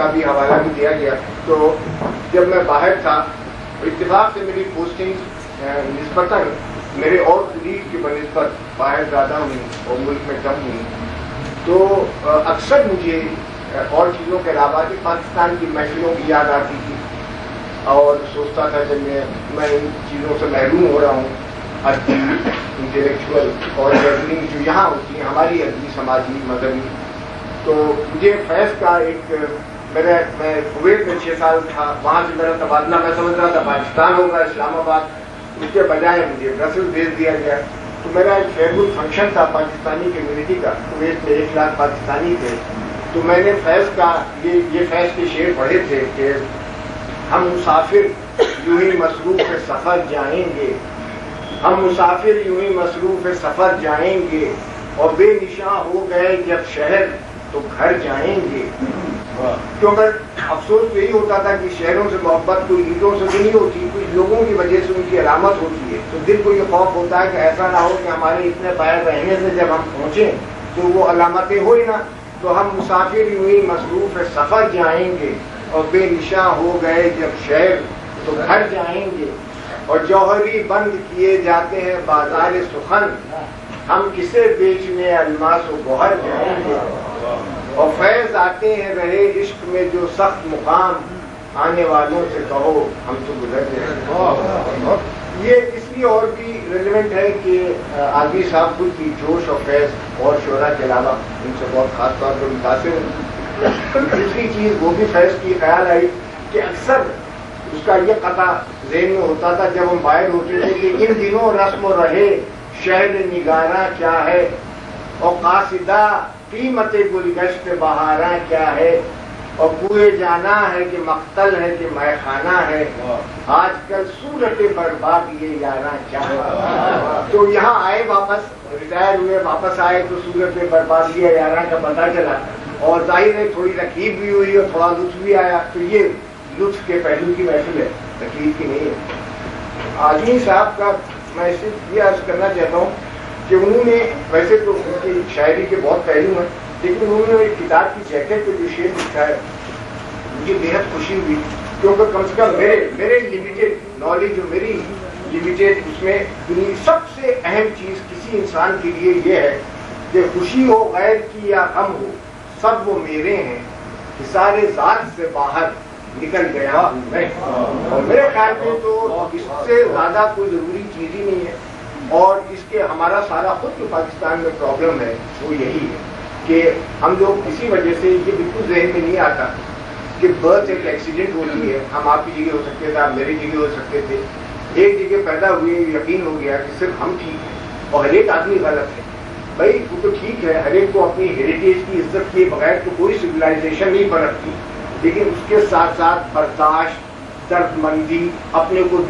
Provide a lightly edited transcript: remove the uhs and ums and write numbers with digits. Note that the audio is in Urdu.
کا بھی حوالہ بھی دیا گیا. تو جب میں باہر تھا اتفاق سے میری پوسٹنگ نسبتاً میرے اور قریب کی بنسبت باہر زیادہ ہوئی اور ملک میں کم ہوئی. تو اکثر مجھے اور چیزوں کے علاوہ بھی پاکستان کی محفلوں کی یاد آتی تھی اور سوچتا تھا کہ میں ان چیزوں سے محروم ہو رہا ہوں. ادبی انٹلیکچوئل اور گیدرنگ جو یہاں ہوتی ہیں ہماری ادبی سماجی مذہبی. تو مجھے فیض کا ایک میں کویت میں 6 سال تھا, وہاں سے میرا تبادلہ میں سمجھ رہا تھا پاکستان ہوگا اسلام آباد, اس کے بجائے مجھے برسل بھیج دیا گیا. تو میرا ایک فیئرول فنکشن تھا پاکستانی کمیونٹی کا, کویت میں 1 لاکھ پاکستانی تھے. تو میں نے فیض کا یہ فیض کے شعر پڑھے تھے کہ ہم مسافر یوں ہی مصروف سفر جائیں گے, ہم مسافر یوں ہی مصروف سفر جائیں گے, اور بے نشاں ہو گئے جب شہر تو گھر جائیں گے. کیونکہ افسوس یہی ہوتا تھا کہ شہروں سے محبت کوئی عیدوں سے نہیں ہوتی, کچھ لوگوں کی وجہ سے ان کی علامت ہوتی ہے. تو دل کو یہ خوف ہوتا ہے کہ ایسا نہ ہو کہ ہمارے اتنے باہر رہنے سے جب ہم پہنچیں تو وہ علامتیں ہوئی نہ. تو ہم مسافر یوں ہی مصروف سفر جائیں گے, اور بے نشاں ہو گئے جب شہر تو گھر جائیں گے. اور جوہری بند کیے جاتے ہیں بازار سخن, ہم کسے بیچنے الماس و گوہر جائیں گے. اور فیض آتے ہیں رہے عشق میں جو سخت مقام, آنے والوں سے کہو ہم تو گزر جائیں. یہ اس لیے اور بھی ریلیونٹ ہے کہ آدمی صاحب خود بھی جوش اور فیض اور شعراء کے علاوہ ان سے بہت خاص طور پر متاثر ہیں. دوسری چیز وہ بھی فیض کی خیال آئی کہ اکثر اس کا یہ قطع ذہن میں ہوتا تھا جب ہم باہر ہوتے تھے کہ ان دنوں رسم و رہے شہر نگاراں کیا ہے, اور قاصدہ قیمت گلگشت بہاراں کیا ہے, اور کوئے جانا ہے کہ مقتل ہے کہ مے خانہ ہے, آج کل صورت برباد یہ یاراں کیا ہے. تو یہاں آئے واپس ریٹائر ہوئے واپس آئے تو صورت برباد یہ یاراں کا پتہ چلا, اور ظاہر ہے تھوڑی تکلیف بھی ہوئی اور تھوڑا لطف بھی آیا. تو یہ لطف کے پہلو کی محفل ہے, تکلیف کی نہیں ہے. آدمی صاحب کا میں صرف یہ عرض کرنا چاہتا ہوں کہ انہوں نے ویسے تو ان کی شاعری کے بہت پہلو ہیں, لیکن انہوں نے ایک کتاب کی جیکٹ پہ جو شعر لکھا ہے مجھے بےحد خوشی ہوئی, کیونکہ کم سے کم میرے لمیٹڈ نالج اور میری لمیٹڈ اس میں سب سے اہم چیز کسی انسان کے لیے یہ ہے کہ خوشی ہو غیر کی یا غم ہو سب وہ میرے ہیں, حصار ذات سے باہر نکل گیا میں. اور میرے خیال میں تو اس سے زیادہ کوئی ضروری چیز ہی نہیں ہے. اور اس کے ہمارا سارا خود جو پاکستان میں پرابلم ہے وہ یہی ہے کہ ہم لوگ کسی وجہ سے یہ بالکل ذہن میں نہیں آتا کہ برتھ ایک ایکسیڈنٹ ہوتی ہے. ہم آپ کی جگہ ہو سکتے تھے, آپ میری جگہ ہو سکتے تھے, ایک جگہ پیدا ہوئے یقین ہو گیا کہ صرف ہم ٹھیک ہیں اور ہر ایک آدمی غلط ہے. بھائی وہ تو ٹھیک ہے, ہر ایک کو اپنی ہیریٹیج کی عزت کیے بغیر تو کوئی سویلائزیشن نہیں برتتی, لیکن اس کے ساتھ ساتھ برداشت, درد مندی, اپنے کو